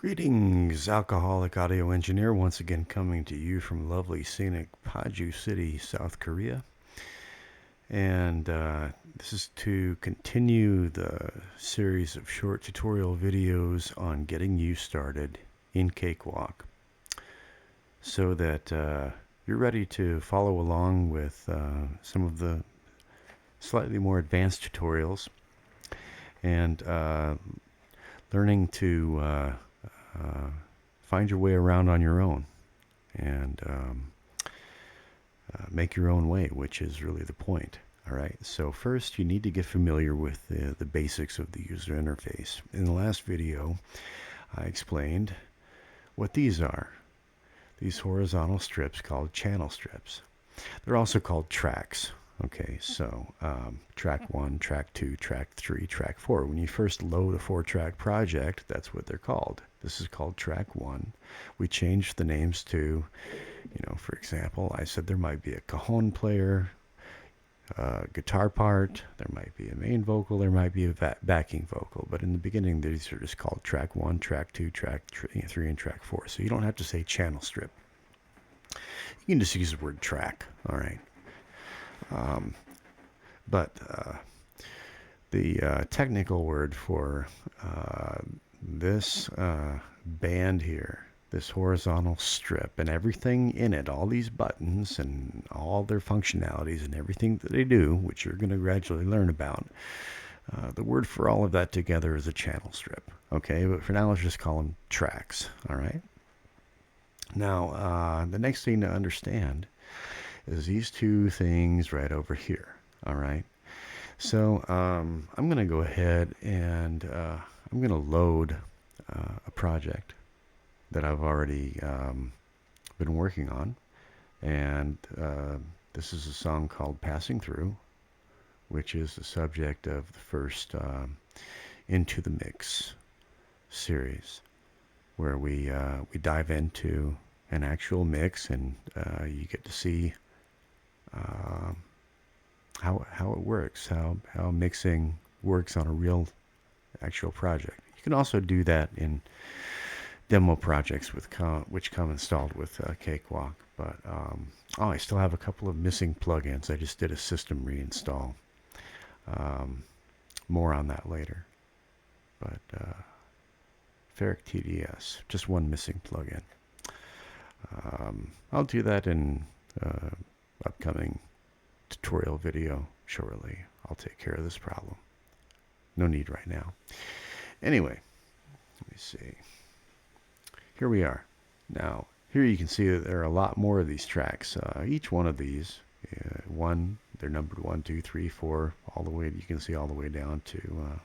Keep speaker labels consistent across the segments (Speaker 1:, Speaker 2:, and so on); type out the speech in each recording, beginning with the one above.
Speaker 1: Greetings, alcoholic audio engineer, once again coming to you from lovely scenic Paju City, South Korea. And this is to continue the series of short tutorial videos on getting you started in Cakewalk so that you're ready to follow along with some of the slightly more advanced tutorials and learning to find your way around on your own and make your own way, which is really the point. All right, so first you need to get familiar with the basics of the user interface. In the last video, I explained what these are. These horizontal strips called channel strips. They're also called tracks. Okay, so track 1, track 2, track 3, track 4. When you first load a 4-track project, that's what they're called. This is called track 1. We changed the names to, for example, I said there might be a cajon player, a guitar part, there might be a main vocal, there might be a backing vocal. But in the beginning, these are just called track 1, track 2, track 3, and track 4. So you don't have to say channel strip. You can just use the word track, all right? But the technical word for this band here, this horizontal strip, and everything in it, all these buttons and all their functionalities and everything that they do, which you're going to gradually learn about, the word for all of that together is a channel strip. Okay, but for now, let's just call them tracks. All right. Now, the next thing to understand is these two things right over here. All right. So I'm going to go ahead and I'm going to load a project that I've already been working on. And this is a song called Passing Through, which is the subject of the first Into the Mix series, where we dive into an actual mix and you get to see how it works, how mixing works on a real actual project. You can also do that in demo projects which come installed with Cakewalk. But I still have a couple of missing plugins. I just did a system reinstall. More on that later. But Ferric TDS, just one missing plugin. I'll do that in upcoming tutorial video shortly. I'll take care of this problem. No need right now. Anyway, let me see. Here we are. Now, here you can see that there are a lot more of these tracks. Each one of these, they're numbered 1, 2, 3, 4, all the way, you can see all the way down to,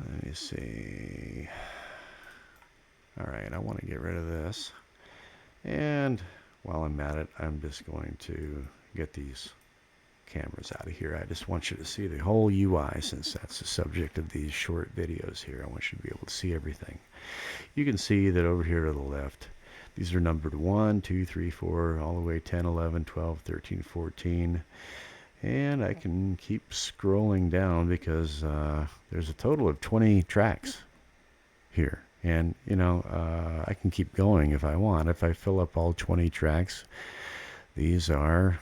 Speaker 1: let me see. All right, I want to get rid of this. And while I'm at it, I'm just going to get these cameras out of here. I just want you to see the whole UI, since that's the subject of these short videos here. I want you to be able to see everything. You can see that over here to the left, these are numbered 1, 2, 3, 4, all the way 10, 11, 12, 13, 14. And I can keep scrolling down because there's a total of 20 tracks here. And, I can keep going if I want. If I fill up all 20 tracks, these are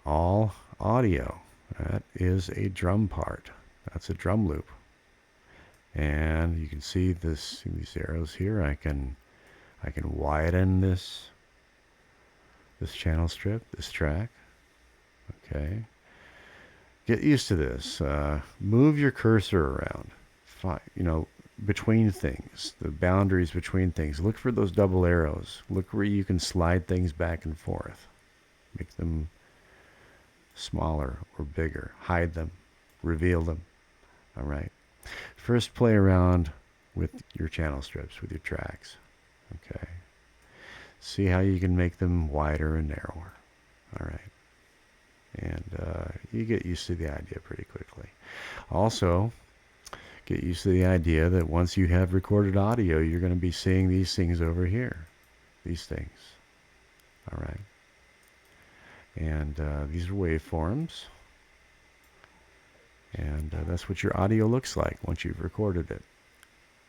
Speaker 1: all audio. That is a drum part. That's a drum loop. And you can see these arrows here. I can widen this channel strip, this track. Okay. Get used to this. Move your cursor around. Between things, the boundaries between things. Look for those double arrows. Look where you can slide things back and forth. Make them smaller or bigger. Hide them. Reveal them. All right. First, play around with your channel strips, with your tracks. Okay. See how you can make them wider and narrower. All right. And you get used to the idea pretty quickly. Also, get used to the idea that once you have recorded audio, you're going to be seeing these things over here. These things. All right. And these are waveforms. And that's what your audio looks like once you've recorded it.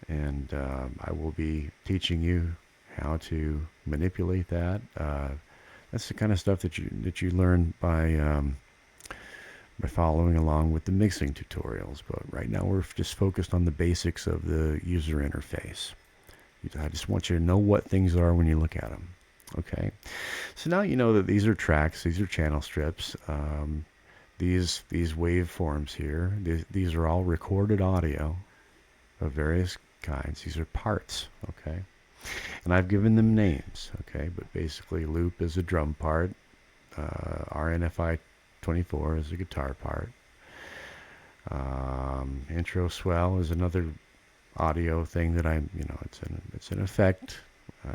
Speaker 1: and I will be teaching you how to manipulate that. That's the kind of stuff that you learn by following along with the mixing tutorials. But right now we're just focused on the basics of the user interface. I just want you to know what things are when you look at them. Okay, so now you know that these are tracks, these are channel strips. These waveforms here, these are all recorded audio of various kinds. These are parts, okay? And I've given them names, okay? But basically, loop is a drum part. RNFI 24 is a guitar part. Intro swell is another audio thing that it's an effect.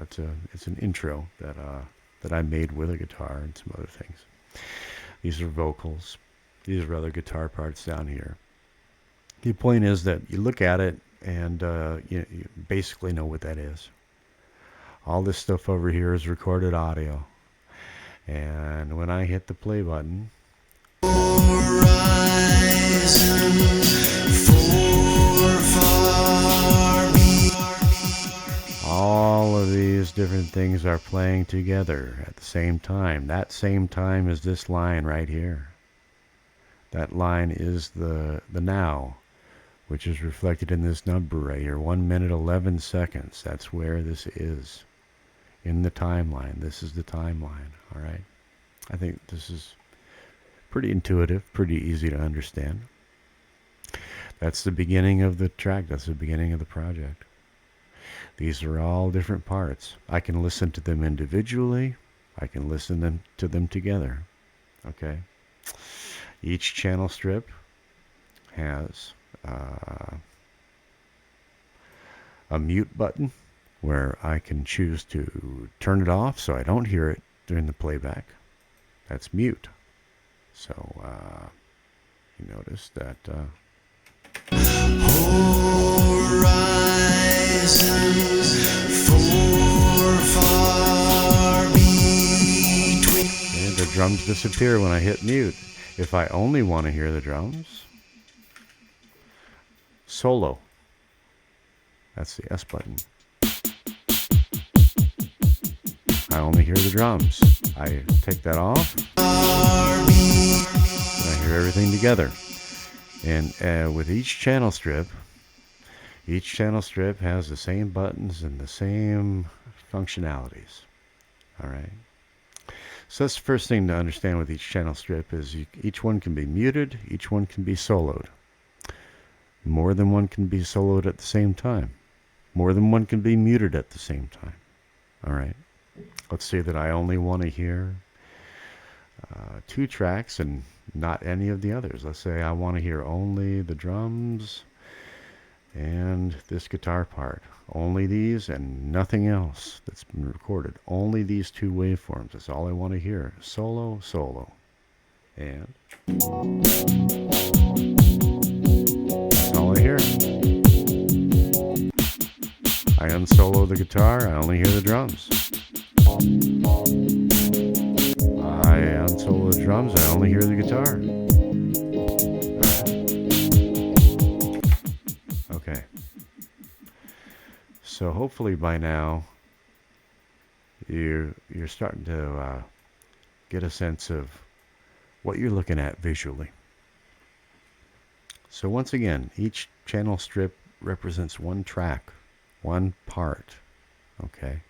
Speaker 1: It's an intro that I made with a guitar and some other things. These are vocals. These are other guitar parts down here. The point is that you look at it and you basically know what that is. All this stuff over here is recorded audio. And when I hit the play button, all of these different things are playing together at the same time. That same time is this line right here. That line is the now, which is reflected in this number right here, 1 minute 11 seconds. That's where this is in the timeline. This is the timeline, all right? I think this is pretty intuitive, pretty easy to understand. That's the beginning of the track. That's the beginning of the project. These are all different parts. I can listen to them individually. I can listen to them together, okay? Each channel strip has a mute button where I can choose to turn it off so I don't hear it during the playback. That's mute. So you notice that and the drums disappear when I hit mute. If I only want to hear the drums, solo. That's the S button. I only hear the drums. I take that off, and I hear everything together. And with each channel strip has the same buttons and the same functionalities. All right. So that's the first thing to understand with each channel strip is each one can be muted, each one can be soloed. More than one can be soloed at the same time. More than one can be muted at the same time. All right. Let's say that I only want to hear 2 tracks and not any of the others. Let's say I want to hear only the drums and this guitar part. Only these and nothing else that's been recorded. Only these 2 waveforms. That's all I want to hear. Solo, solo. And that's all I hear. I unsolo the guitar. I only hear the drums. I unsolo the drums. I only hear the guitar. Okay. So hopefully by now you're starting to get a sense of what you're looking at visually. So once again, each channel strip represents one track, one part. Okay.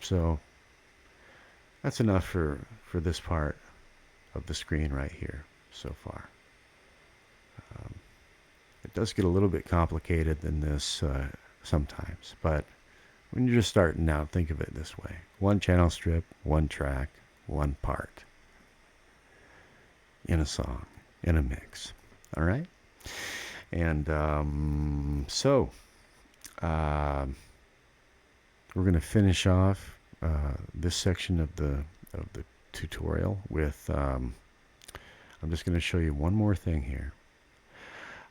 Speaker 1: So that's enough for this part of the screen right here so far. It does get a little bit complicated than this sometimes, but when you're just starting out, think of it this way. One channel strip, one track, one part in a song, in a mix. All right? And so we're going to finish off this section of the tutorial with I'm just going to show you one more thing here.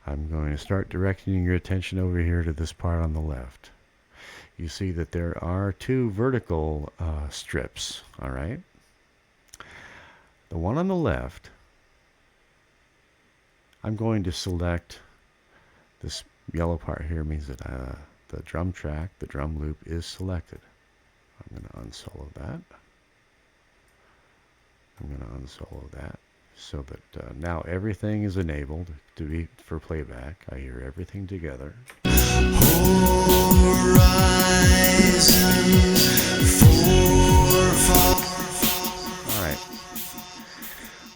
Speaker 1: I'm going to start directing your attention over here to this part on the left. You see that there are 2 vertical strips, all right? The one on the left I'm going to select this yellow part here means that the drum track, the drum loop is selected. I'm going to unsolo that. I'm going to unsolo that so that now everything is enabled to be for playback. I hear everything together. All right.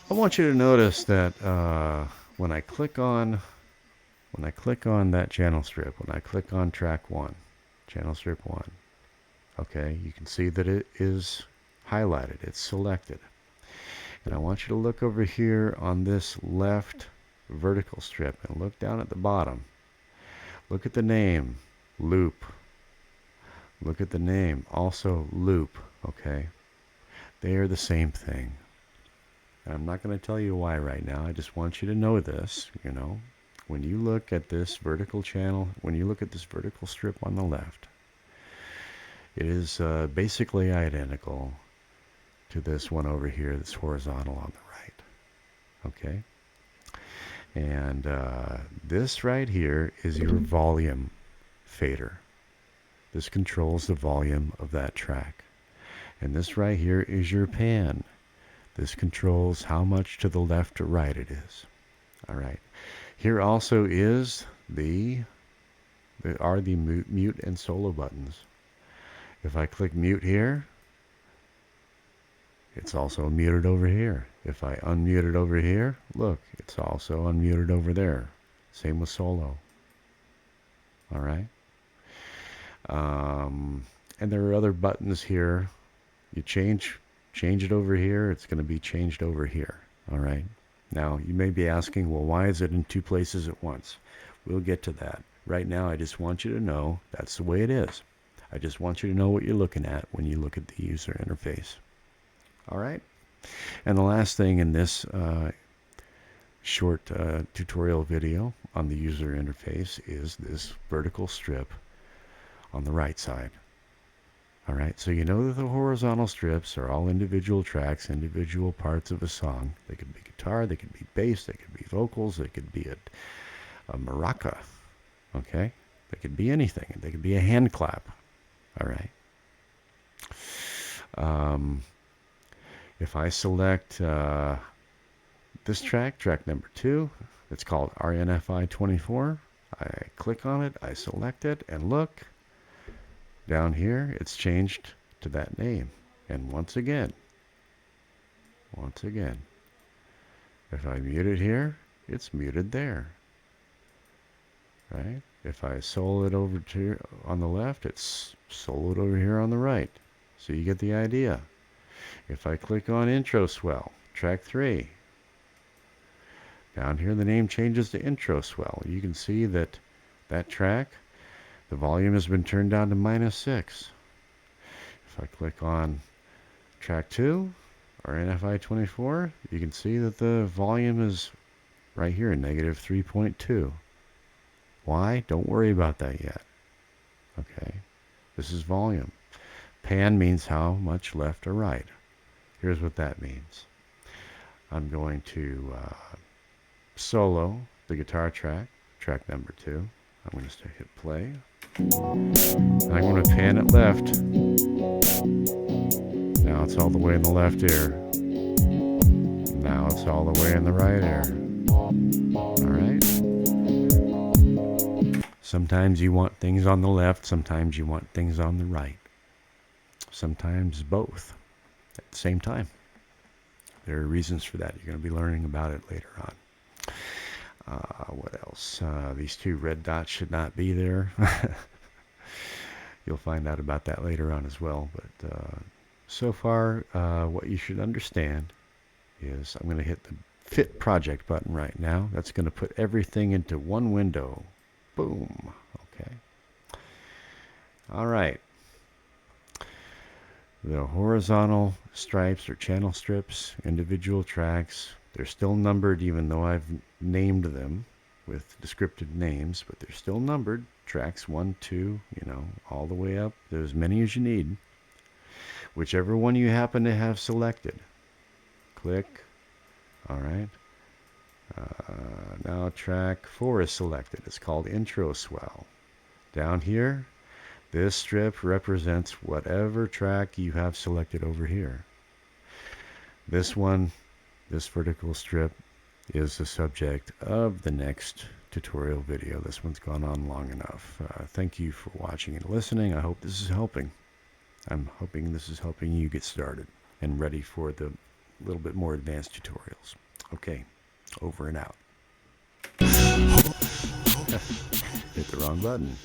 Speaker 1: I want you to notice that when I click on that channel strip, when I click on track 1, channel strip 1, okay, you can see that it is highlighted, it's selected. And I want you to look over here on this left vertical strip and look down at the bottom. Look at the name, loop. Look at the name, also loop, okay? They are the same thing. I'm not going to tell you why right now. I just want you to know this, you know. When you look at this vertical channel, when you look at this vertical strip on the left, it is basically identical to this one over here that's horizontal on the right. Okay? And this right here is your volume fader. This controls the volume of that track. And this right here is your pan. This controls how much to the left or right it is. All right. Here also is the mute and solo buttons. If I click mute here, it's also muted over here. If I unmute it over here, look, it's also unmuted over there. Same with solo. All right. And there are other buttons here. You change it over here, it's going to be changed over here. All right. Now, you may be asking, well, why is it in two places at once? We'll get to that. Right now, I just want you to know that's the way it is. I just want you to know what you're looking at when you look at the user interface. All right. And the last thing in this short tutorial video on the user interface is this vertical strip on the right side. All right, so you know that the horizontal strips are all individual tracks, individual parts of a song. They could be guitar, they could be bass, they could be vocals, they could be a maraca, okay? They could be anything. They could be a hand clap, all right? If I select this track number 2, it's called RNFI 24. I click on it, I select it, and look. Down here, it's changed to that name. And once again, if I mute it here, it's muted there. Right? If I solo it over to on the left, it's soloed over here on the right. So you get the idea. If I click on intro swell, track 3, down here the name changes to intro swell. You can see that that track, the volume has been turned down to -6. If I click on track 2 or NFI 24, you can see that the volume is right here, -3.2. Why? Don't worry about that yet. Okay, this is volume. Pan means how much left or right. Here's what that means. I'm going to solo the guitar track number 2. I'm going to hit play. I'm going to pan it left. Now it's all the way in the left ear. Now it's all the way in the right ear. Alright? Sometimes you want things on the left, sometimes you want things on the right. Sometimes both at the same time. There are reasons for that. You're going to be learning about it later on. What else? These 2 red dots should not be there. You'll find out about that later on as well. But so far, what you should understand is I'm going to hit the Fit Project button right now. That's going to put everything into one window. Boom. Okay. All right. The horizontal stripes or channel strips, individual tracks, they're still numbered even though I've named them with descriptive names, but they're still numbered. Tracks 1, 2, all the way up. There's as many as you need. Whichever one you happen to have selected. Click. All right. Now track 4 is selected. It's called intro swell. Down here, this strip represents whatever track you have selected over here. This one, this vertical strip, is the subject of the next tutorial video. This one's gone on long enough. Thank you for watching and listening. I hope this is helping. I'm hoping this is helping you get started and ready for the little bit more advanced tutorials. Okay, over and out. Hit the wrong button.